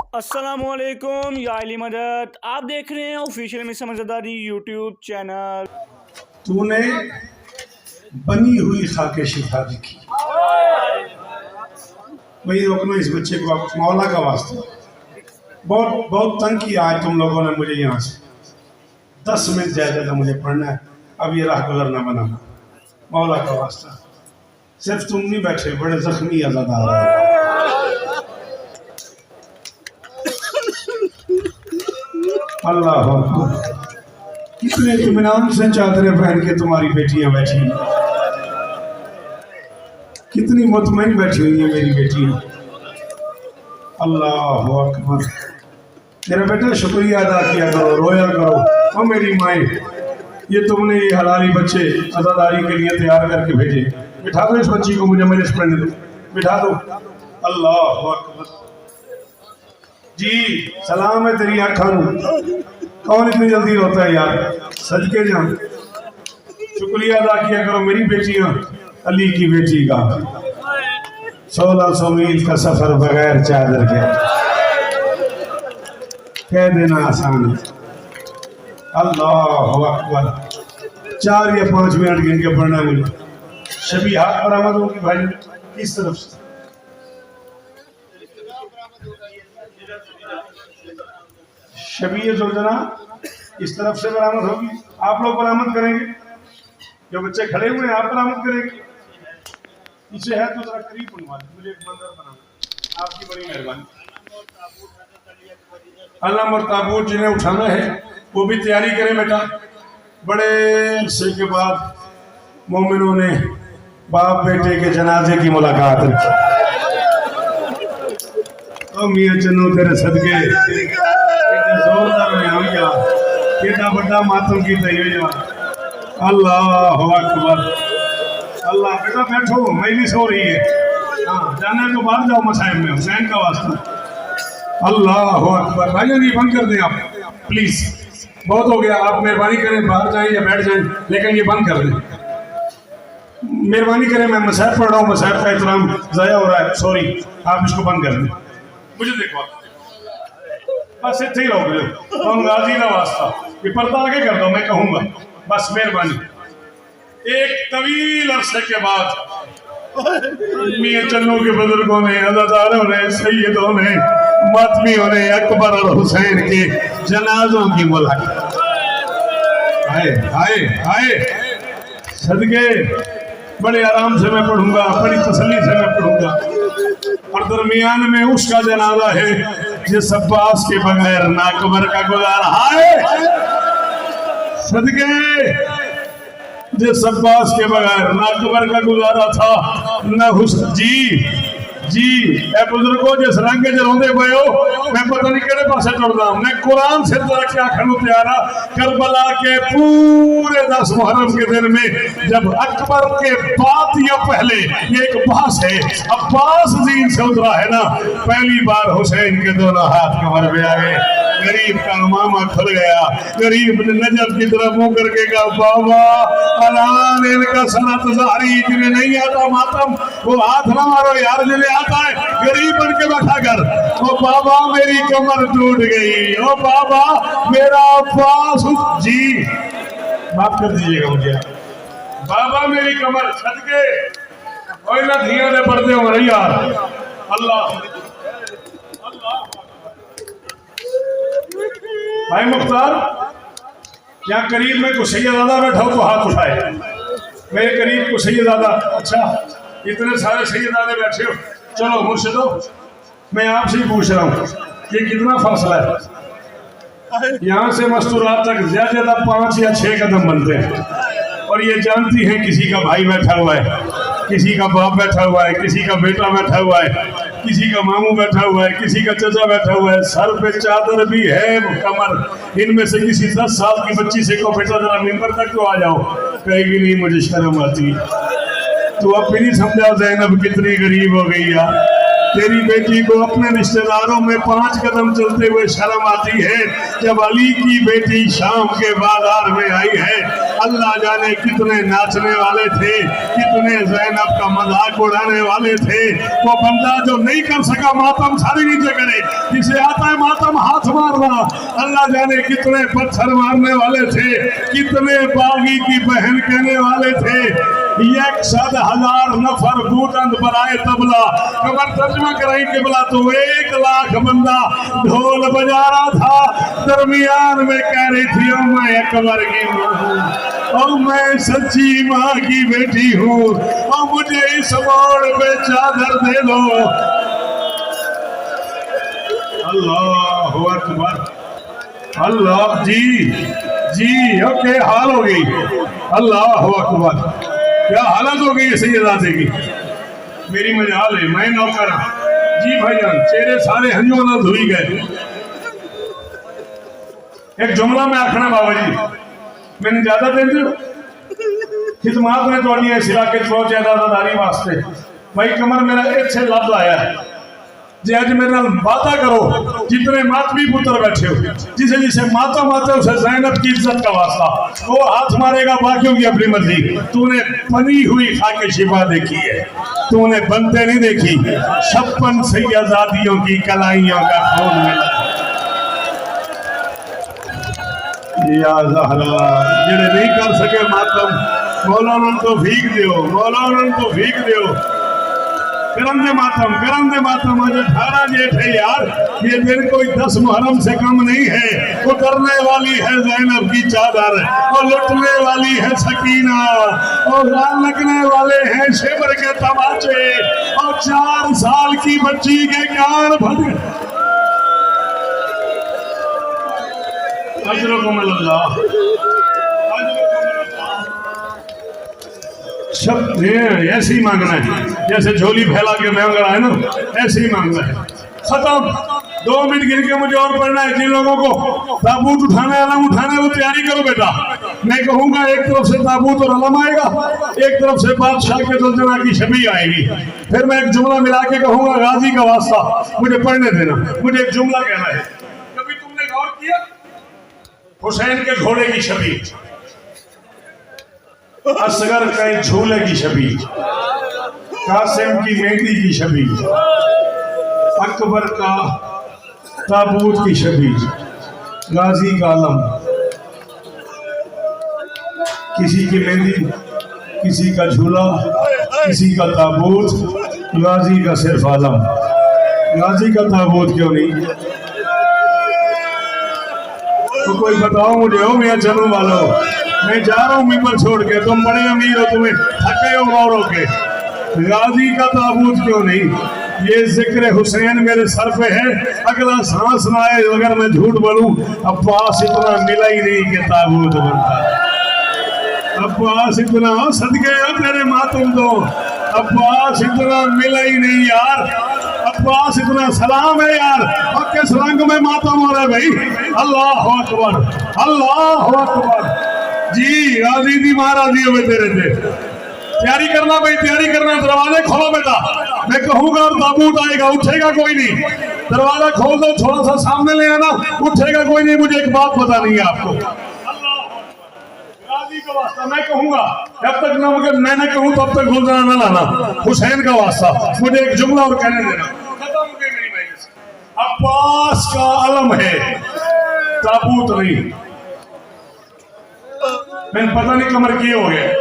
अस्सलामुअलैकुम या अली मदद। आप देख रहे हैं official MEESAM Azadari YouTube channel. तूने बनी हुई खाके शिफा देखी, वही रोकना इस बच्चे को, आप मौला का वास्ता। बहुत बहुत तंग किया आज तुम लोगों ने मुझे, यहाँ से 10 मिनट ज़्यादा था मुझे पढ़ना है। अब ये राह गुजर ना बनाना, मौला का वास्ता। सिर्फ तुम नहीं बैठे, बड़े जख्मी अज़ादार। अल्लाह कितने इत्मीनान से चादरें पहन के तुम्हारी बेटियां बैठी हैं, कितनी मुतमईन बैठी हुई है मेरी बेटियां। अल्लाह अकबर। मेरा बेटा शुक्रिया अदा किया करो, रोया करो। और मेरी माए, ये तुमने ये हलाली बच्चे अज़ादारी के लिए तैयार करके भेजे। बिठा दो इस बच्ची को, मुझे मजलिस पढ़ने दो, बिठा दो। अल्लाह अकबर जी। सलाम है तेरी आँखों। कौन इतनी जल्दी रोता है यार, सदके जान। शुक्रिया अदा किया करो मेरी बेटियां। अली की बेटी का 1600 मील का सफर बगैर चादर के कह देना आसान है। अल्लाह अकबर। 4 या 5 मिनट गिन के पढ़ना है मुझे। शबी हाथ बरामद होगी भाई, किस तरफ से? शबीय जोजना इस तरफ से बरामद होगी। आप लोग बरामद करेंगे, जो बच्चे खड़े हुए हैं आप बरामद करेंगे। पीछे है तो जरा करीब बनवा दे, मुझे एक मंजर बनाना, आपकी बड़ी मेहरबानी। अल्लाह और ताबूत जिन्हें उठाना है वो भी तैयारी करें बेटा। बड़े अरसे के बाद मोमिनों ने बाप बेटे के जनाजे की मुलाकात रखी। ओ मियां चन्नू तेरे सदके जोरदार में हम क्या केटा बड़ा मातम की तैयारी। अल्लाह अकबर। अल्लाह बेटा बैठो, मजलिस हो रही है। हाँ जाने तो बाहर जाओ मसाइब में, हुसैन का वास्ता। अल्लाह अकबर। भाई ये बंद कर दें आप प्लीज, बहुत हो गया। आप मेहरबानी करें, बाहर जाएं या बैठ जाएं, लेकिन ये बंद कर दें, मेहरबानी करें। मैं मसाइब पढ़ रहा हूँ, मसाइब का एहतराम ज़ाया हो रहा है, सॉरी। आप इसको बंद कर दें। मुझे देखो बस इतने ही रहोगे तो गाजी का वास्ता। ये पर्दा आगे कर दो, मैं कहूँगा बस, मेहरबानी। एक तवील अरसे के बाद मियां चन्नू के बुजुर्गों ने, अज़ादारों ने, सैयदों ने, मातमियों ने अकबर और हुसैन के जनाजों की मुलाकात। आए आए आए सदके। बड़े आराम से मैं पढ़ूंगा, बड़ी तसल्ली से मैं पढ़ूंगा। और दरमियान में उसका जनाजा है जिस अब्बास के बगैर नाकबर का गुजारा है। सदके जिस अब्बास के बगैर नाकबर का गुजारा था न हुसैन जी ए बुजुर्गो जिस रंग च रोंदे पे हो, मैं पता नहीं केड़े पासे टुरदा। मैं कुरान से जरा क्या खड़ू तैयारा। करबला के पूरे 10 मुहर्रम के दिन में जब अकबर के बाद या पहले, ये एक बहस है, अब्बास जीन से उतरा है ना, पहली बार हुसैन के दोनों हाथ कमर पे आ गए। गरीब का मामा खुल गया। गरीब ने नजब की तरफ मुंह करके कहा, बाबा अलान इनका सनत ज़ारी, जिन्हें नहीं आता मातम वो हाथ ना मारो यार, जिन्हें आता है गरीब बन के बैठा कर। ओ बाबा मेरी कमर टूट गई, ओ बाबा मेरा अब्बास जी, माफ कर दीजिएगा मुझे बाबा, मेरी कमर सदके। और ना धिया ने पढ़ते हो रही यार। अल्लाह भाई मुख्तार, यहाँ करीब में कुछ सैयदादा बैठा हो तो हाथ उठाए। मेरे करीब कुछ सैयदादा। अच्छा इतने सारे सैयदादे बैठे हो, चलो मुर्शिदो मैं आपसे ही पूछ रहा हूँ, ये कितना फासला है? यहाँ से मस्तूरात तक ज्यादा 5 या 6 कदम बनते हैं। और ये जानती है किसी का भाई बैठा हुआ है, किसी का बाप बैठा हुआ है, किसी का बेटा बैठा हुआ है, किसी का मामू बैठा हुआ है, किसी का चचा बैठा हुआ है, सर पे चादर भी है, कमर। इनमें से किसी 10 साल की बच्ची से को बेटा जरा मिंबर तक तो आ जाओ, कहेगी नहीं मुझे शर्म आती। तू अब भी नहीं समझा ज़ैनब कितनी गरीब हो गई यार। तेरी बेटी को अपने रिश्तेदारों में 5 कदम चलते हुए शर्म आती है। जब अली की बेटी शाम के बाजार में आई है اللہ جانے کتنے ناچنے والے تھے، کتنے زینب کا مذاق اڑانے والے تھے۔ وہ بندہ جو نہیں کر سکا ماتم ساری نیچے کرے، جسے آتا ہے ماتم ہاتھ مارنا، اللہ جانے کتنے پتھر مارنے والے تھے، کتنے باغی کی بہن کہنے والے تھے۔ 100,000 نفر بودند برائے تبلا، کمر ترجمہ کرائی قبلہ تو 1,00,000 بندہ ڈھول بجا رہا تھا، درمیان میں کہہ رہی تھی او میں اکبر کی ماں ہوں، او میں سچی ماں کی بیٹی ہوں، او مجھے اس موڑ پہ چادر دے دو۔ اللہ اکبر، اللہ جی اوکے حال ہو گئی، اللہ اکبر، کیا حالت ہو گئی سیداتے کی، میری مجال ہے، میں نوکر ہوں جی بھائی جان، چہرے سارے ہنجوں نہ دھوئی گئے۔ ایک جملہ میں آکھنا بابا جی، میں نے زیادہ دیں جو خدمات میں توڑی ہے سلا کے پہنچے آزاداری واسطے، بھائی کمر میرا ایک سے لفظ آیا ہے جی آج میرے باتہ کرو جتنے ماتمی پتر بیٹھے ہو، جسے ماتم آتے اسے زینب کی عزت کا واسطہ، وہ ہاتھ مارے گا باقیوں کی اپنی مرضی۔ تو نے بنی ہوئی خاک شفا دیکھی ہے، تو نے بنتے نہیں دیکھی، 56 سیدادیوں کی کلائیوں کا خون ملا۔ یا زہرا جنہیں نہیں کر سکے ماتم، مولانا توفیق دیو، مولانا توفیق دیو، کرندے ماتم آج 18 جیٹھ ہے یار، یہ دن کوئی 10 محرم سے کم نہیں ہے، وہ کرنے والی ہے زینب کی چادر، وہ لٹنے والی ہے سکینہ، اور لگنے والے ہیں شبر کے تماچے، اور 4 سال کی بچی کے کار بھر۔ اجرکم اللہ، شب ایسے ہی مانگنا ہے، جیسے جھولی پھیلا کے مانگ رہا ہے نا، ایسے ہی مانگنا ہے۔ ختم، 2 منٹ گر کے مجھے اور پڑھنا ہے۔ جن لوگوں کو تابوت اٹھانا ہے، علم اٹھانا ہے، وہ تیاری کرو بیٹا۔ میں کہوں گا ایک طرف سے تابوت اور علم آئے گا، ایک طرف سے بادشاہ کے زلزلہ کی شبیہ آئے گی، پھر میں ایک جملہ ملا کے کہوں گا غازی کا واسطہ، مجھے پڑھنے دینا، مجھے ایک جملہ کہنا ہے۔ کبھی تم نے غور کیا حسین کے گھوڑے کی شبیہ، اصغر کے جھولے کی شبیہ، قاسم کی مہندی کی شبیہ، اکبر کا تابوت کی شبیہ، غازی کا علم، کسی کی مہندی، کسی کا جھولا، کسی کا تابوت، غازی کا صرف علم۔ غازی کا تابوت کیوں نہیں؟ تو کوئی بتاؤ مجھے، ہو میاں چنو والو، میں جا رہا ہوں ممبر چھوڑ کے، تم بڑے امیر ہو، تمہیں تھکے ہو غوروں کے، غازی کا تابوت کیوں نہیں؟ یہ ذکر حسین میرے سر پہ ہے، اگلا سانس نہ آئے اگر میں جھوٹ بولوں۔ عباس اتنا ملا ہی نہیں کہ تابوت بنتا، عباس اتنا صدقے تیرے ماتم دو، عباس اتنا ملا ہی نہیں یار، عباس اتنا سلام ہے یار، اور کس رنگ میں ماتم ہو رہا ہے بھائی۔ اللہ اکبر، اللہ اکبر، جی غازی دی مہاراجی ہوئے تیرے تھے، تیاری کرنا بھائی، تیاری کرنا، دروازے کھولو بیٹا، میں کہوں گا اور تابوت آئے گا، اٹھے گا کوئی نہیں، دروازہ کھول دو، تھوڑا سا سامنے لے آنا، اٹھے گا کوئی نہیں، مجھے ایک بات پتا نہیں ہے آپ کو، غازی کا واسطہ میں کہوں گا، جب تک نہ میں نہ کہوں تب تک گلزارہ نہ لانا، حسین کا واسطہ، مجھے ایک جملہ اور کہنے دینا، ختم ہو گئی میری مجلس۔ عباس کا علم ہے، تابوت نہیں۔ میں پتہ نہیں کمر کیے ہو گئے،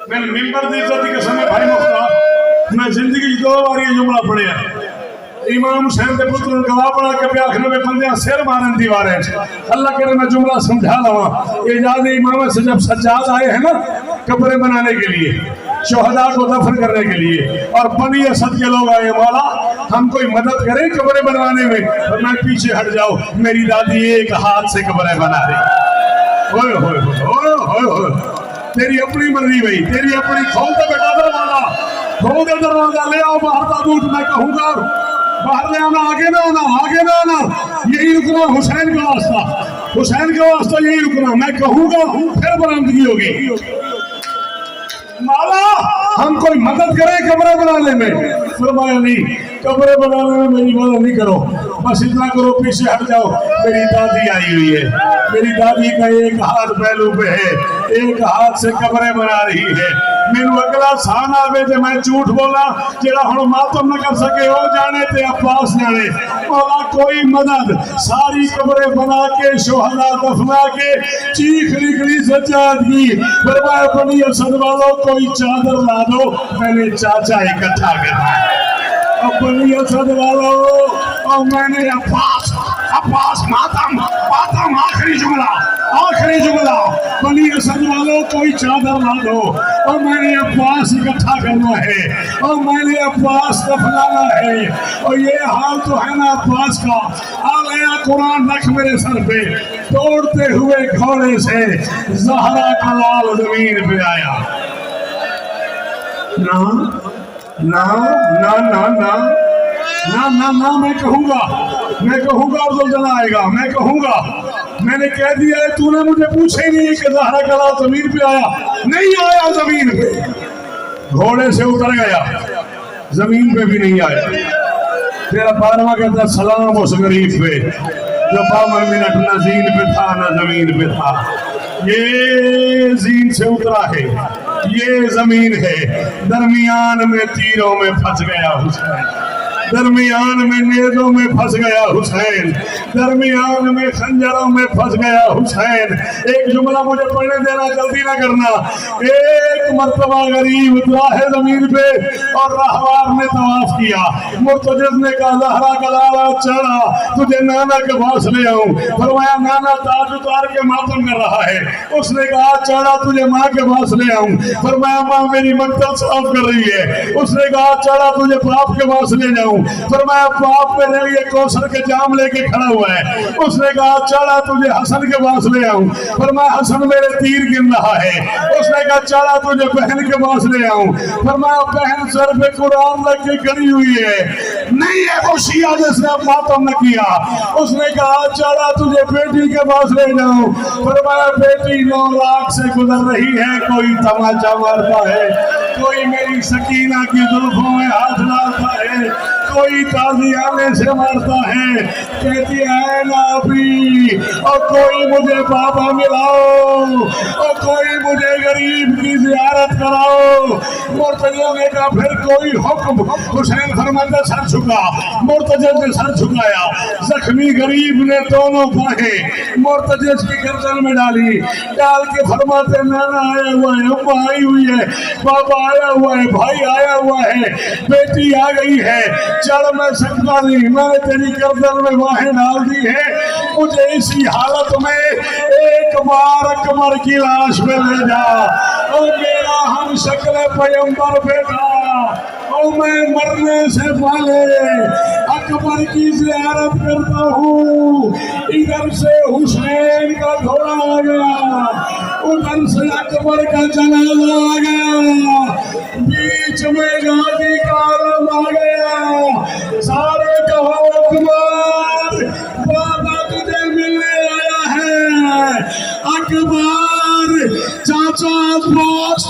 میں ممبر دی عزت کی قسم ہے بھائی مختار، میں زندگی 2 بار یہ جملہ پڑھے ہیں، امام حسین دے پتر گواہ پڑھا کے پہ آخر میں بندیاں سر مارن دیواریں، اللہ کرے میں جملہ سمجھا لوا۔ اعجاز امام سے جب سجاد آئے ہیں نا قبریں بنانے کے لیے، شہداء کو دفن کرنے کے لیے، اور بنی اسد کے لوگ آئے، مولا ہم کوئی مدد کریں قبریں بنوانے میں، اور میں پیچھے ہٹ جاؤ، میری دادی ایک ہاتھ سے قبریں بنا رہی، ہوئے ہوئے ہوئے ہوئے ہوئے، تیری اپنی مرضی بھائی، تیری اپنی، کھول دے بیٹا دروازہ، کھول دے دروازہ، لے آؤ باہر تابوت، میں کہوں گا باہر لے آنا، آگے نہ آنا، آگے نہ آنا، یہی رکنا حسین کا واسطہ، حسین کا واسطہ یہی رکنا، میں کہوں گا پھر برآمدگی ہوگی۔ مولا ہم کوئی مدد کریں قبریں بنانے میں، فرمایا نہیں، कब्रें बनाने में मेरी मदद नहीं करो, बस इतना करो पीछे हट जाओ। मेरी दादी आई हुई है, मेरी दादी का एक हाथ पहलू पे है, एक हाथ से कब्रें बना रही है। मैनू अगला सान आवे ते मैं झूठ बोला, जेड़ा हुण मातम न कर सके ओ जाने ते अब्बास जाने। मौला कोई मदद, सारी कब्रें बना के शोहदा दफना के चीख निकली सज्जाद की, फरमाया बनी असद वालों कोई चादर ला दो, मैंने चाचा इकट्ठा करना है। अब बनी असद वालों और मैंने अब्बास मातम आखिरी जुमला बनी असद वालों कोई चादर ला दो, और मैंने अब्बास इकट्ठा करना है, और मैंने अब्बास दफनाना है। और ये हाल तो है ना अब्बास का। आ गया कुरान रख मेरे सर पे, दौड़ते हुए घोड़े से ज़हरा का लाल जमीन पे आया। ना ना ना ना ना ना ना ना मैं कहूँगा अब्दुल जना आएगा, मैं कहूँगा। मैंने कह दिया है, तूने मुझे पूछे ही नहीं कि ज़हरा का लाल जमीन पे आया। नहीं आया जमीन पे, घोड़े से उतर गया, जमीन पे भी नहीं आया। तेरा 12वां कहता सलाम उस गरीब पे जो 52 मिनट न जीन पे था न जमीन पे था। ये जीन से उतरा है, ये जमीन है। दरमियान में तीरों में फंस गया हुसैन, दरमियान में नेज़ों में फंस गया हुसैन, दरमियान में खंजरों में फंस गया हुसैन। एक जुमला मुझे पढ़ने देना, जल्दी ना करना। एक मर्तबा गरीब उतरा है जमीन पे और राहवार ने तवाफ किया। मुर्तजिज़ ने कहा ज़हरा का लाला चढ़ा, तुझे नाना के पास ले आऊं। फरमाया नाना ताज उतार के मातम कर रहा है। उसने कहा चढ़ा, तुझे माँ के पास ले आऊं। फरमाया माँ मेरी मकतब साफ कर रही है। उसने कहा चढ़ा, तुझे बाप के पास ले जाऊं। फरमाया बाप मेरे लिए कौसर के जाम लेके खड़ा हुआ है। उसने कहा चढ़ा, तुझे हसन के पास ले आऊं। फरमाया हसन मेरे तीर गिन रहा है। उसने कहा चढ़ा, तुझे बहन के पास ले आऊं। फरमाया बहन सर पे कुरान रख के खड़ी हुई है, नहीं है वो शिया जिसने अब मातम न किया। उसने कहा चढ़ा, तुझे बेटी के पास ले जाऊं। फरमाया बेटी 9 लाख से गुजर रही है, कोई तमाचा मारता है, कोई मेरी सकीना की जुल्फों में हाथ डालता है, कोई ताज़ियाने से मारता है। कहती है ना अभी, और कोई मुझे बाबा मिलाओ, और कोई मुझे गरीब की जियारत कराओ। मुर्तजिज़ ने कहा फिर कोई हुक्म। हुसैन फरमाता सर झुका, मुर्तजिज़ ने सर झुकाया। जख्मी गरीब ने दोनों बाहें मुर्तजिज़ की गर्दन में डाली, डाल के फरमाते नाना आया हुआ है, अम्मा आई हुई है, बाबा आया हुआ है, भाई आया हुआ है, बेटी आ गई है। चढ़ मैं सकता नहीं, मैंने तेरी गर्दन में बाहें डाल दी है। मुझे इसी हालत में एक बार अकबर की लाश पे ले जा, और मेरा हम शक्ल पैगंबर बेटा, और मैं मरने से पहले अकबर की ज़ियारत करता हूँ। इधर से हुसैन का घोड़ा आ गया, उधर से अकबर का जनाजा आ गया, बीच में गाजी का आलम आ गया। सारे कहो अकबर, बाबा तुझे मिलने आया है। अकबर चाचा अब्बास